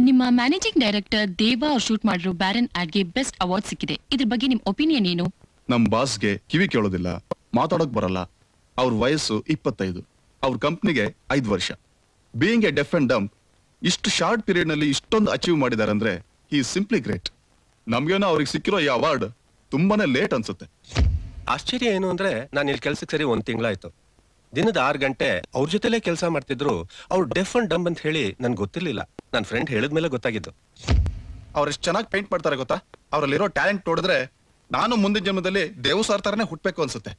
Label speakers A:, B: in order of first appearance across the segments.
A: ನಿಮ್ಮ managing director ದೇವಾ ಅವ್ರು ಶೂಟ್ ಮಾಡಿರೋ ಬ್ಯಾರನ್ ಆಡ್ಗೆ ಬೆಸ್ಟ್ ಅವಾರ್ಡ್ ಸಿಕ್ಕಿದೆ. ಇದ್ರ ಬಗ್ಗೆ ನಿಮ್ ಒಪಿನಿಯನ್ ಏನು?
B: ನಮ್ ಬಾಸ್ಗೆ ಕಿವಿ ಕೇಳೋದಿಲ್ಲ, ಮಾತಾಡೋಕ್ ಬರಲ್ಲ. ಅವ್ರ ವಯಸ್ಸು 25, ಅವ್ರ ಕಂಪ್ನಿಗೆ 5 ವರ್ಷ. Being A deaf and dump ಇಷ್ಟು ಶಾರ್ಟ್ ಪೀರಿಯಡ್ ನಲ್ಲಿ ಇಷ್ಟೊಂದು ಅಚೀವ್ ಮಾಡಿದಾರೆ ಅಂದ್ರೆ ಹಿ ಇಸ್ ಸಿಂಪ್ಲಿ ಗ್ರೇಟ್. ನಮ್ಗೇನೋ ಅವ್ರಿಗೆ ಸಿಕ್ಕಿರೋ ಈ ಅವಾರ್ಡ್ ತುಂಬಾನೇ ಲೇಟ್ ಅನ್ಸುತ್ತೆ.
C: ಆಶ್ಚರ್ಯ ಏನು ಅಂದ್ರೆ ನಾನು ಇಲ್ಲಿ ಕೆಲ್ಸಕ್ಕೆ ಸರಿ 1 ತಿಂಗಳಾಯ್ತು. ದಿನದ 6 ಗಂಟೆ ಅವ್ರ ಜೊತೆಲೇ ಕೆಲಸ ಮಾಡ್ತಿದ್ರು. ಅವ್ರು ಡೆಫ್ ಅಂಡ್ ಡಂಬ್ ಅಂತ ಹೇಳಿ ನನ್ಗೆ ಗೊತ್ತಿರ್ಲಿಲ್ಲ. ನನ್ನ ಫ್ರೆಂಡ್ ಹೇಳಿದ್ಮೇಲೆ ಗೊತ್ತಾಗಿದ್ದು.
B: ಅವ್ರು ಎಷ್ಟು ಚೆನ್ನಾಗಿ ಪೇಂಟ್ ಮಾಡ್ತಾರೆ ಗೊತ್ತಾ? ಅವರಲ್ಲಿರೋ ಟ್ಯಾಲೆಂಟ್ ನೋಡಿದ್ರೆ ನಾನು ಮುಂದಿನ ಜನ್ಮದಲ್ಲಿ ದೇವ್ ಸಾರ್ ತರನೇ ಹುಟ್ಬೇಕು ಅನ್ಸುತ್ತೆ.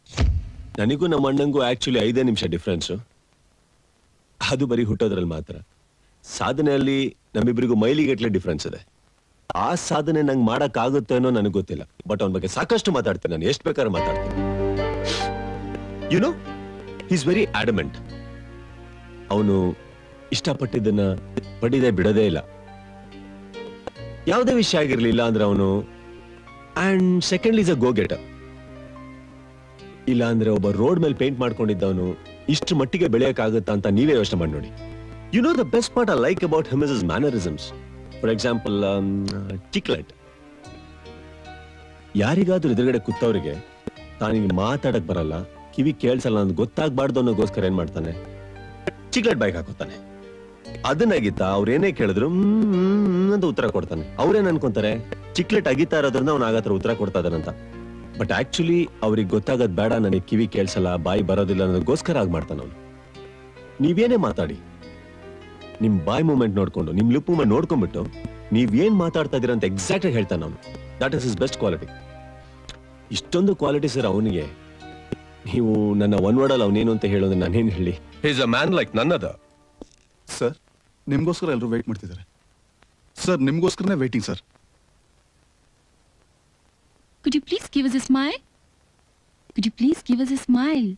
D: ನನಗೂ ನಮ್ಮ ಅಣ್ಣಂಗೂ ಆಕ್ಚುಲಿ 5 ನಿಮಿಷ ಡಿಫ್ರೆನ್ಸು. ಅದು ಬರೀ ಹುಟ್ಟೋದ್ರಲ್ಲಿ ಮಾತ್ರ. ಸಾಧನೆಯಲ್ಲಿ ನಮ್ಮಿಬ್ಬರಿಗೂ ಮೈಲಿಗಟ್ಲೆ ಡಿಫ್ರೆನ್ಸ್ ಇದೆ. ಆ ಸಾಧನೆ ನಂಗೆ ಮಾಡಕ್ಕಾಗುತ್ತೆ ಅನ್ನೋ ನನಗೆ ಗೊತ್ತಿಲ್ಲ. ಬಟ್ ಅವನ ಬಗ್ಗೆ ಸಾಕಷ್ಟು ಮಾತಾಡ್ತೇನೆ ನಾನು, ಎಷ್ಟು ಬೇಕಾದ್ರೂ ಮಾತಾಡ್ತೇನೆ. You know is very adamant. ಅವನು ಇಷ್ಟಪಟ್ಟಿದ್ದನ್ನ ಪಡಿದೆ ಬಿಡದೇ ಇಲ್ಲ. ಯಾವುದೇ ವಿಷಯ ಆಗಿರ್ಲಿಲ್ಲ ಅಂದ್ರೆ ಅವನು. And second is a go getter. ಇಲ್ಲ ಅಂದ್ರೆ ಒಬ್ಬ ರೋಡ್ ಮೇಲೆ ಪೇಂಟ್ ಮಾಡ್ಕೊಂಡಿದ್ದವನು ಇಷ್ಟು ಮಟ್ಟಿಗೆ ಬೆಳೆಯಕ್ಕಾಗುತ್ತಾ ಅಂತ ನೀವೇ ಯೋಚನೆ ಮಾಡಿ ನೋಡಿ. You know the best part I like about him is his mannerisms. For example chiclet. ಯಾರಿಗಾದ್ರೂ ಎದುರುಗಡೆ ಕೂತವ್ರಿಗೆ ತಾನಿಗೆ ಮಾತಾಡಕ್ ಬರಲ್ಲ, ಕಿವಿ ಕೇಳ್ಸಲ್ಲ ಅಂತ ಗೊತ್ತಾಗ್ಬಾರ್ದು ಅನ್ನೋಗೋಸ್ಕರ ಏನ್ ಮಾಡ್ತಾನೆ, ಚಿಕ್ಲೆಟ್ ಬೈಕ್ ಹಾಕೋತಾನೆ. ಅದನ್ನಾಗಿತ್ತ ಅವ್ರೇನೇ ಕೇಳಿದ್ರು ಅಂತ ಉತ್ತರ ಕೊಡ್ತಾನೆ. ಅವ್ರೇನ್ ಅನ್ಕೊಂತಾರೆ ಚಿಕ್ಲೆಟ್ ಅಗಿತಾ ಇರೋದ್ರಿಂದ ಅವ್ನ ಆಗತ್ರ ಉತ್ತರ ಕೊಡ್ತಾ ಇದಾನಂತ. ಬಟ್ ಆಕ್ಚುಲಿ ಅವ್ರಿಗೆ ಗೊತ್ತಾಗದ್ ಬೇಡ, ನನಗೆ ಕಿವಿ ಕೇಳ್ಸಲ್ಲ, ಬಾಯಿ ಬರೋದಿಲ್ಲ ಅನ್ನೋದಕ್ಕೋಸ್ಕರ ಆಗಿ ಮಾಡ್ತಾನ ಅವನು. ನೀವೇನೇ ಮಾತಾಡಿ ನಿಮ್ ಬಾಯ್ ಮೂವ್ಮೆಂಟ್ ನೋಡ್ಕೊಂಡು, ನಿಮ್ ಲಿಪ್ ಮೂವ್ಮೆಂಟ್ ನೋಡ್ಕೊಂಡ್ಬಿಟ್ಟು ನೀವೇನ್ ಮಾತಾಡ್ತಾ ಇದೀರ ಅಂತ ಎಕ್ಸಾಕ್ಟ್ ಆಗಿ ಹೇಳ್ತಾನ ಅವನು. That is his best quality. ಇಷ್ಟೊಂದು ಕ್ವಾಲಿಟೀಸ್ ಇರೋ ಅವನಿಗೆ ನೀವು ನನ್ನ ಒನ್ ವರ್ಡ್ ಅಲ್ಲಿ ಅವನೇನು ಅಂತ ಹೇಳೋದು ನಾನೇನ್ ಹೇಳಿ?
C: Is a man like none other.
B: Sir ನಿಮ್ಗೋಸ್ಕರ ಎಲ್ಲರೂ ವೇಟ್ ಮಾಡ್ತಿದ್ದಾರೆ ಸರ್. ನಿಮ್ಗೋಸ್ಕರನೇ waiting sir.
A: Could you please give us a smile? Could you please give us a smile?